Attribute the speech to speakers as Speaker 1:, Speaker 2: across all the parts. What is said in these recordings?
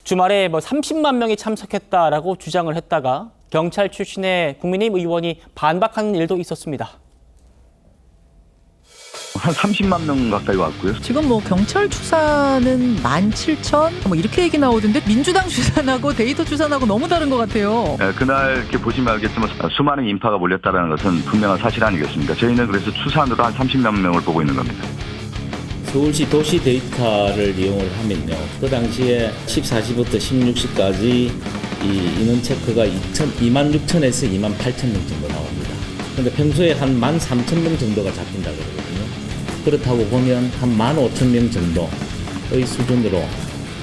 Speaker 1: 주말에 30만 명이 참석했다라고 주장을 했다가 경찰 출신의 국민의힘 의원이 반박하는 일도 있었습니다.
Speaker 2: 한 30만 명 가까이 왔고요.
Speaker 3: 지금 경찰 추산은 17,000 이렇게 얘기 나오던데 민주당 추산하고 데이터 추산하고 너무 다른 것 같아요.
Speaker 2: 그날 이렇게 보시면 알겠지만 수많은 인파가 몰렸다는 것은 분명한 사실 아니겠습니까? 저희는 그래서 추산으로 한 30만 명을 보고 있는 겁니다.
Speaker 4: 서울시 도시 데이터를 이용을 하면요. 그 당시에 14시부터 16시까지 이 인원 체크가 26,000에서 28,000명 정도 나옵니다. 그런데 평소에 한 13,000명 정도가 잡힌다 그러거든요. 그렇다고 보면 한 15,000명 정도의 수준으로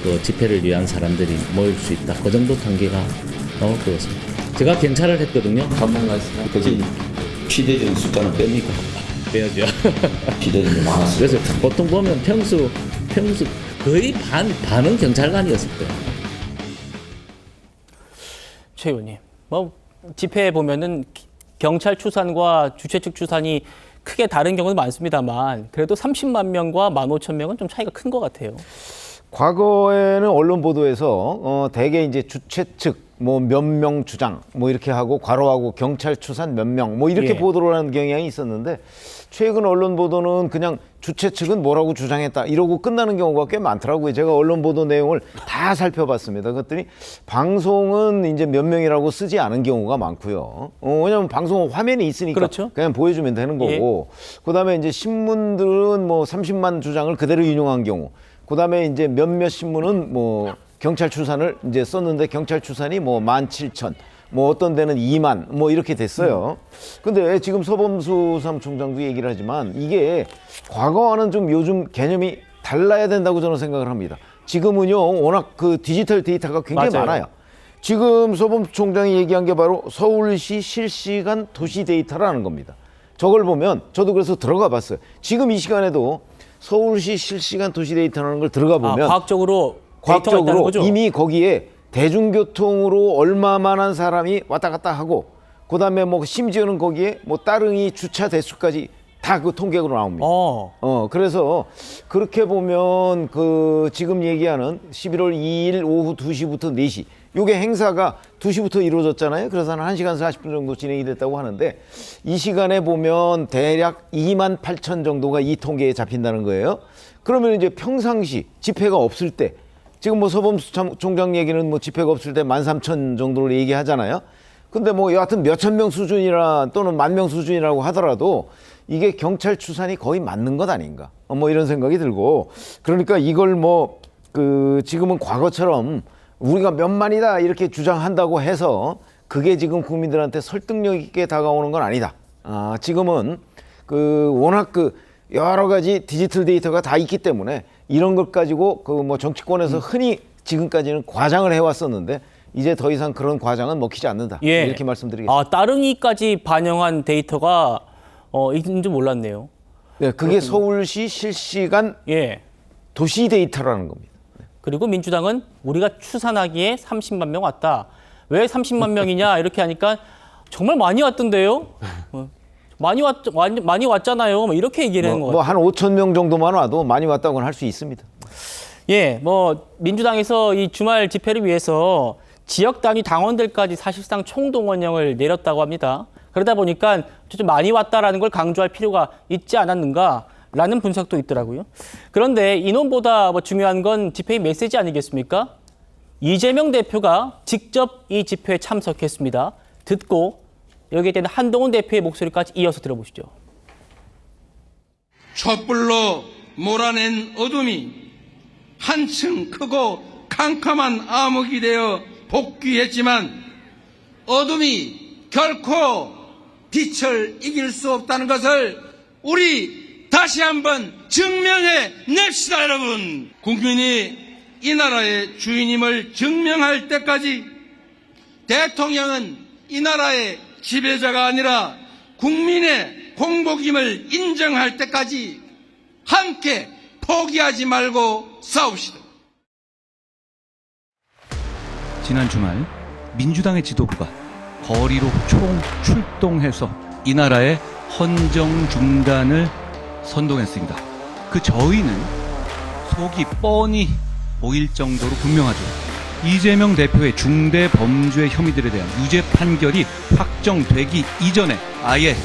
Speaker 4: 그 집회를 위한 사람들이 모일 수 있다. 그 정도 통계가 나올 것 같습니다. 제가検차를 했거든요.
Speaker 5: 전문가였어요. 그지 피대전 숫자는 뺍니까?
Speaker 4: 빼야죠.
Speaker 5: 피대전이 많았어요.
Speaker 4: 그래서 보통 보면 평수 거의 반은 경찰관이었을 거예요.
Speaker 1: 최 의원님, 집회에 보면은 경찰 추산과 주최 측 추산이 크게 다른 경우도 많습니다만 그래도 30만 명과 15,000명은 좀 차이가 큰 것 같아요.
Speaker 6: 과거에는 언론 보도에서 대개 이제 주최 측 몇 명 주장 이렇게 하고 괄호하고 경찰 추산 몇 명 이렇게 보도를 하는 경향이 있었는데 최근 언론 보도는 그냥 주최 측은 뭐라고 주장했다 이러고 끝나는 경우가 꽤 많더라고요. 제가 언론 보도 내용을 다 살펴봤습니다. 그랬더니 방송은 이제 몇 명이라고 쓰지 않은 경우가 많고요. 왜냐하면 방송은 화면이 있으니까
Speaker 1: 그렇죠.
Speaker 6: 그냥 보여주면 되는 거고 그다음에 이제 신문들은 30만 주장을 그대로 인용한 경우 그다음에 이제 몇몇 신문은 경찰 추산을 이제 썼는데 경찰 추산이 17,000 어떤 데는 2만 이렇게 됐어요. 근데 지금 서범수 사무총장도 얘기를 하지만 이게 과거와는 좀 요즘 개념이 달라야 된다고 저는 생각을 합니다. 지금은요 워낙 그 디지털 데이터가 굉장히 많아요. 지금 서범수 총장이 얘기한 게 바로 서울시 실시간 도시 데이터라는 겁니다. 저걸 보면 저도 그래서 들어가 봤어요. 지금 이 시간에도 서울시 실시간 도시 데이터라는 걸 들어가 보면
Speaker 1: 과학적으로 있다는 거죠?
Speaker 6: 이미 거기에 대중교통으로 얼마만한 사람이 왔다 갔다 하고 그다음에 심지어는 거기에 따릉이 주차 대수까지 다 그 통계로 나옵니다. 그래서 그렇게 보면 그 지금 얘기하는 11월 2일 오후 2시부터 4시 요게 행사가 2시부터 이루어졌잖아요. 그래서 한 1시간 40분 정도 진행이 됐다고 하는데 이 시간에 보면 대략 28,000 정도가 이 통계에 잡힌다는 거예요. 그러면 이제 평상시 집회가 없을 때 지금 서범수 총장 얘기는 집회가 없을 때 13,000 정도를 얘기하잖아요. 근데 여하튼 몇천 명 수준이라 또는 10,000명 수준이라고 하더라도 이게 경찰 추산이 거의 맞는 것 아닌가 이런 생각이 들고 그러니까 이걸 지금은 과거처럼 우리가 몇만이다 이렇게 주장한다고 해서 그게 지금 국민들한테 설득력 있게 다가오는 건 아니다. 지금은 워낙 여러 가지 디지털 데이터가 다 있기 때문에 이런 것 가지고 정치권에서 흔히 지금까지는 과장을 해왔었는데 이제 더 이상 그런 과장은 먹히지 않는다. 이렇게 말씀드리겠습니다.
Speaker 1: 따릉이까지 반영한 데이터가 있는 줄 몰랐네요.
Speaker 6: 네, 그게 서울시 실시간 도시 데이터라는 겁니다.
Speaker 1: 그리고 민주당은 우리가 추산하기에 30만 명 왔다. 왜 30만 명이냐 이렇게 하니까 정말 많이 왔던데요. 많이 왔잖아요. 이렇게 얘기를 하는 것 같아요.
Speaker 6: 한 5,000명 정도만 와도 많이 왔다고는 할 수 있습니다.
Speaker 1: 민주당에서 이 주말 집회를 위해서 지역 단위 당원들까지 사실상 총동원령을 내렸다고 합니다. 그러다 보니까 좀 많이 왔다라는 걸 강조할 필요가 있지 않았는가라는 분석도 있더라고요. 그런데 인원보다 중요한 건 집회의 메시지 아니겠습니까? 이재명 대표가 직접 이 집회에 참석했습니다. 듣고 여기에 대한 한동훈 대표의 목소리까지 이어서 들어보시죠.
Speaker 7: 촛불로 몰아낸 어둠이 한층 크고 캄캄한 암흑이 되어 복귀했지만 어둠이 결코 빛을 이길 수 없다는 것을 우리 다시 한번 증명해 냅시다, 여러분. 국민이 이 나라의 주인임을 증명할 때까지 대통령은 이 나라의 지배자가 아니라 국민의 공복임을 인정할 때까지 함께 포기하지 말고 싸웁시다.
Speaker 8: 지난 주말 민주당의 지도부가 거리로 총출동해서 이 나라의 헌정 중단을 선동했습니다. 그 저희는 속이 뻔히 보일 정도로 분명하죠. 이재명 대표의 중대 범죄 혐의들에 대한 유죄 판결이 확정되기 이전에 아예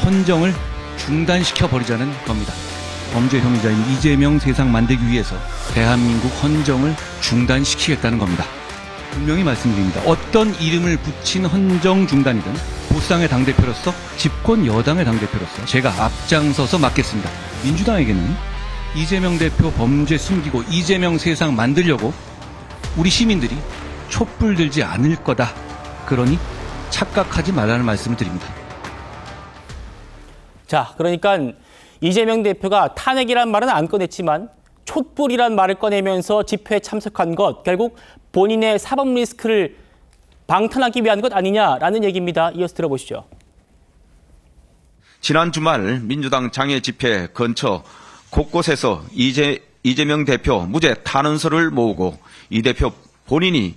Speaker 8: 헌정을 중단시켜 버리자는 겁니다. 범죄 혐의자인 이재명 세상 만들기 위해서 대한민국 헌정을 중단시키겠다는 겁니다. 분명히 말씀드립니다. 어떤 이름을 붙인 헌정 중단이든 보수당의 당대표로서 집권 여당의 당대표로서 제가 앞장서서 맡겠습니다. 민주당에게는 이재명 대표 범죄 숨기고 이재명 세상 만들려고 우리 시민들이 촛불 들지 않을 거다. 그러니 착각하지 말라는 말씀을 드립니다.
Speaker 1: 자, 그러니까 이재명 대표가 탄핵이란 말은 안 꺼냈지만 촛불이란 말을 꺼내면서 집회에 참석한 것, 결국 본인의 사법 리스크를 방탄하기 위한 것 아니냐라는 얘기입니다. 이어서 들어보시죠.
Speaker 9: 지난 주말 민주당 장외 집회 근처 곳곳에서 이재명 대표 무죄 탄원서를 모으고 이 대표 본인이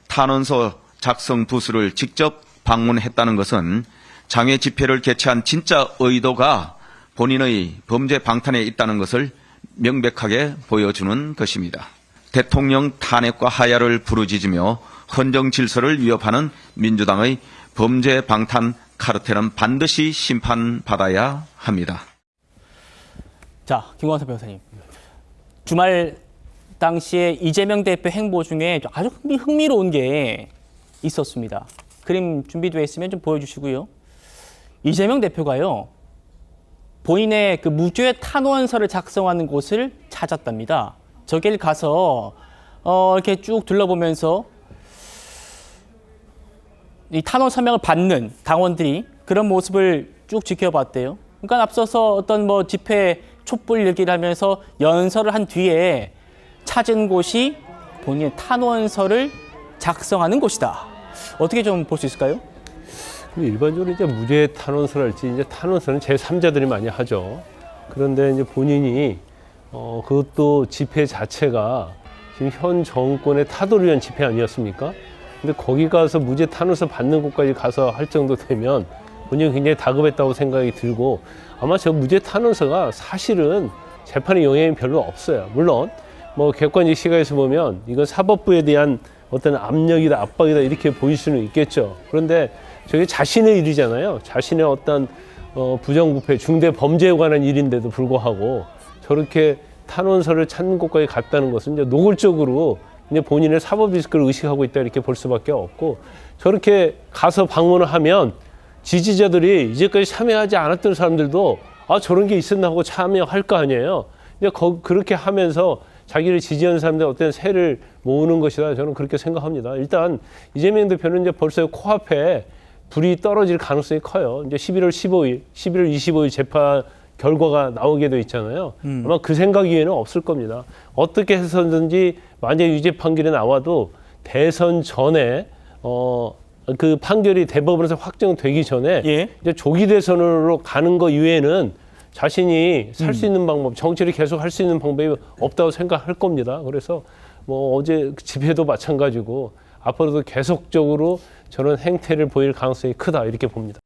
Speaker 9: 탄원서 작성 부스를 직접 방문했다는 것은 장외 집회를 개최한 진짜 의도가 본인의 범죄 방탄에 있다는 것을 명백하게 보여주는 것입니다. 대통령 탄핵과 하야를 부르짖으며 헌정 질서를 위협하는 민주당의 범죄 방탄 카르텔은 반드시 심판받아야 합니다.
Speaker 1: 자, 김광석 변호사님. 주말 당시에 이재명 대표 행보 중에 아주 흥미로운 게 있었습니다. 그림 준비되어 있으면 좀 보여주시고요. 이재명 대표가요, 본인의 그 무죄 탄원서를 작성하는 곳을 찾았답니다. 저길 가서 이렇게 쭉 둘러보면서 이 탄원 서명을 받는 당원들이 그런 모습을 쭉 지켜봤대요. 그러니까 앞서서 어떤 뭐 집회 촛불 얘기를 하면서 연설을 한 뒤에 찾은 곳이 본인의 탄원서를 작성하는 곳이다. 어떻게 좀 볼 수 있을까요?
Speaker 10: 일반적으로 이제 무죄 탄원서랄지 이제 탄원서는 제3자들이 많이 하죠. 그런데 이제 본인이 그것도 집회 자체가 지금 현 정권의 타도를 위한 집회 아니었습니까? 근데 거기 가서 무죄 탄원서 받는 곳까지 가서 할 정도 되면 본인이 굉장히 다급했다고 생각이 들고, 아마 저 무죄 탄원서가 사실은 재판에 영향이 별로 없어요. 물론 뭐 객관적 시각에서 보면 이건 사법부에 대한 어떤 압력이다, 압박이다 이렇게 보일 수는 있겠죠. 그런데 저게 자신의 일이잖아요. 자신의 어떤 부정부패, 중대 범죄에 관한 일인데도 불구하고 저렇게 탄원서를 찾는 곳까지 갔다는 것은 이제 노골적으로 이제 본인의 사법 리스크를 의식하고 있다 이렇게 볼 수밖에 없고, 저렇게 가서 방문을 하면 지지자들이 이제까지 참여하지 않았던 사람들도 아 저런 게 있었나 하고 참여할 거 아니에요. 이제 그렇게 하면서 자기를 지지하는 사람들 어떤 세를 모으는 것이다, 저는 그렇게 생각합니다. 일단 이재명 대표는 이제 벌써 코앞에 불이 떨어질 가능성이 커요. 이제 11월 25일 재판 결과가 나오게 돼 있잖아요. 아마 그 생각 이외에는 없을 겁니다. 어떻게 해서든지 만약 유죄 판결이 나와도 대선 전에 그 판결이 대법원에서 확정되기 전에 이제 조기 대선으로 가는 거 이외에는 자신이 살 수 있는 방법, 정치를 계속 할 수 있는 방법이 없다고 생각할 겁니다. 그래서 뭐 어제 집회도 마찬가지고 앞으로도 계속적으로 저런 행태를 보일 가능성이 크다 이렇게 봅니다.